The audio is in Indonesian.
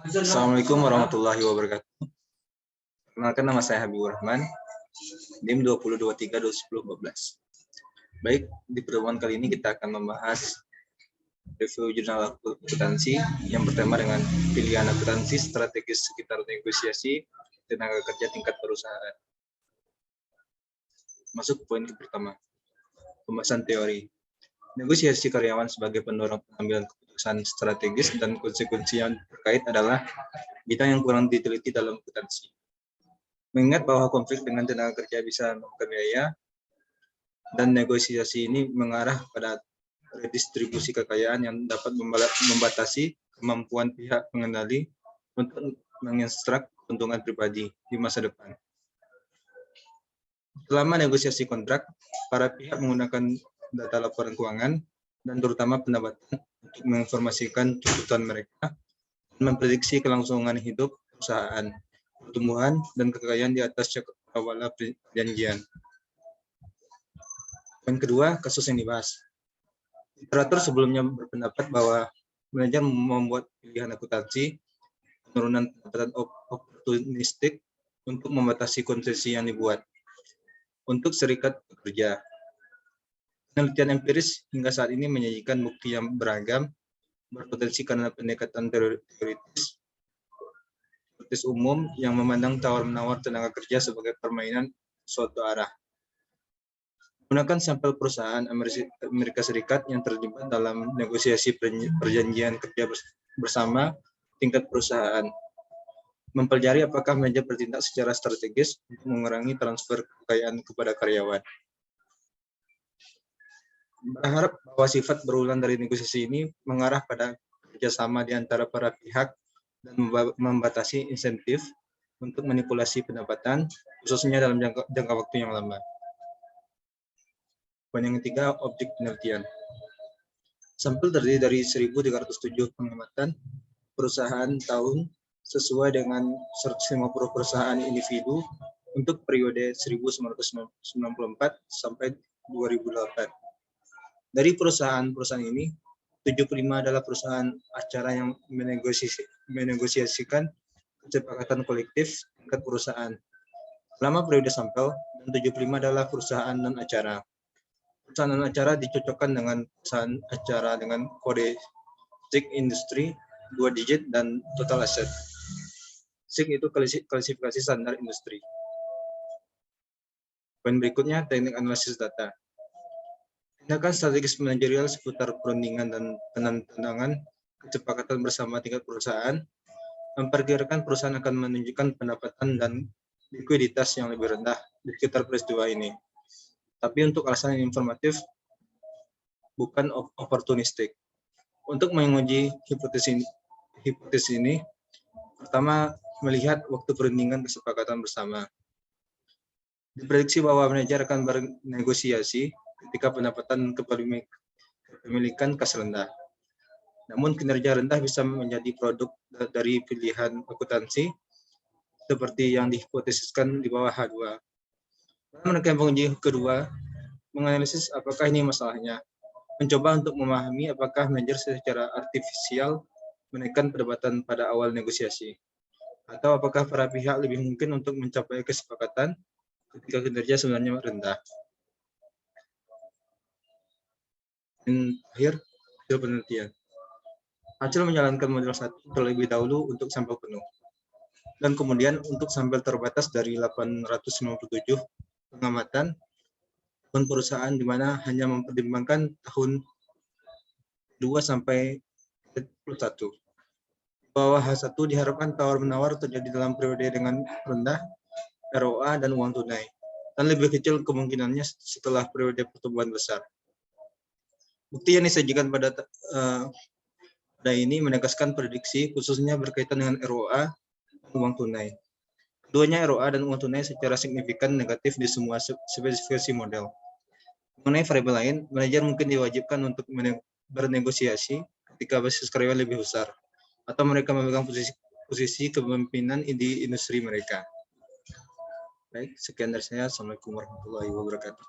Assalamualaikum warahmatullahi wabarakatuh. Perkenalkan, nama saya Habibur Rahman, NIM 2023-2014. Baik, di pertemuan kali ini kita akan membahas review jurnal akuntansi yang bertema dengan pilihan akuntansi strategis sekitar negosiasi tenaga kerja tingkat perusahaan. Masuk poin pertama, pembahasan teori. Negosiasi karyawan sebagai pendorong pengambilan keputusan strategis dan konsekuensi yang terkait adalah bidang yang kurang diteliti dalam akuntansi. Mengingat bahwa konflik dengan tenaga kerja bisa memakan biaya, dan negosiasi ini mengarah pada redistribusi kekayaan yang dapat membatasi kemampuan pihak pengendali untuk mengekstrak keuntungan pribadi di masa depan. Selama negosiasi kontrak, para pihak menggunakan data laporan keuangan dan terutama pendapatan untuk menginformasikan tuntutan mereka dan memprediksi kelangsungan hidup perusahaan, pertumbuhan, dan kekayaan di atas cakrawala perjanjian. Poin kedua, kasus yang dibahas. Literatur sebelumnya berpendapat bahwa manajer membuat pilihan akuntansi penurunan pendapatan oportunistik untuk membatasi konsesi yang dibuat untuk serikat pekerja. Penelitian empiris hingga saat ini menyajikan bukti yang beragam, berpotensi karena pendekatan teoritis umum yang memandang tawar-menawar tenaga kerja sebagai permainan suatu arah. Gunakan sampel perusahaan Amerika Serikat yang terlibat dalam negosiasi perjanjian kerja bersama tingkat perusahaan. Mempelajari apakah manajer bertindak secara strategis untuk mengurangi transfer kekayaan kepada karyawan. Berharap bahwa sifat berulang dari negosiasi ini mengarah pada kerjasama di antara para pihak dan membatasi insentif untuk manipulasi pendapatan, khususnya dalam jangka waktu yang lama. Poin yang ketiga, objek penelitian. Sampel terdiri dari 1.307 pengamatan perusahaan tahun sesuai dengan 150 perusahaan individu untuk periode 1994 sampai 2008. Dari perusahaan-perusahaan ini, 75 adalah perusahaan acara yang menegosiasikan kesepakatan kolektif tingkat perusahaan selama periode sampel, dan 75 adalah perusahaan non-acara. Perusahaan non-acara dicocokkan dengan perusahaan acara dengan kode SIG industri 2 digit dan total aset. SIG itu klasifikasi standar industri. Poin berikutnya, teknik analisis data. Tindakan strategis manajerial seputar perundingan dan penandatanganan kesepakatan bersama tingkat perusahaan memperkirakan perusahaan akan menunjukkan pendapatan dan likuiditas yang lebih rendah di sekitar peristiwa ini. Tapi untuk alasan informatif, bukan oportunistik. Untuk menguji hipotesis ini, pertama melihat waktu perundingan kesepakatan bersama. Diprediksi bahwa manajer akan bernegosiasi ketika pendapatan kepemilikan kas rendah. Namun kinerja rendah bisa menjadi produk dari pilihan akuntansi seperti yang dihipotesiskan di bawah H2. Mereka penguji kedua menganalisis apakah ini masalahnya, mencoba untuk memahami apakah manajer secara artifisial menaikkan pendapatan pada awal negosiasi, atau apakah para pihak lebih mungkin untuk mencapai kesepakatan ketika kinerja sebenarnya rendah. Dan akhir, hasil penelitian. Hasil menjalankan model 1 terlebih dahulu untuk sampel penuh, dan kemudian untuk sampel terbatas dari 857 pengamatan tahun perusahaan di mana hanya mempertimbangkan tahun 2 sampai 41. Bahwa H1 diharapkan tawar-menawar terjadi dalam periode dengan rendah ROA dan uang tunai, dan lebih kecil kemungkinannya setelah periode pertumbuhan besar. Bukti yang disajikan pada ini menegaskan prediksi khususnya berkaitan dengan ROA dan uang tunai. Keduanya ROA dan uang tunai secara signifikan negatif di semua spesifikasi model. Mengenai variabel lain, manajer mungkin diwajibkan untuk bernegosiasi ketika basis karyawan lebih besar, atau mereka memegang posisi kepemimpinan di industri mereka. Baik, sekian dari saya. Assalamualaikum warahmatullahi wabarakatuh.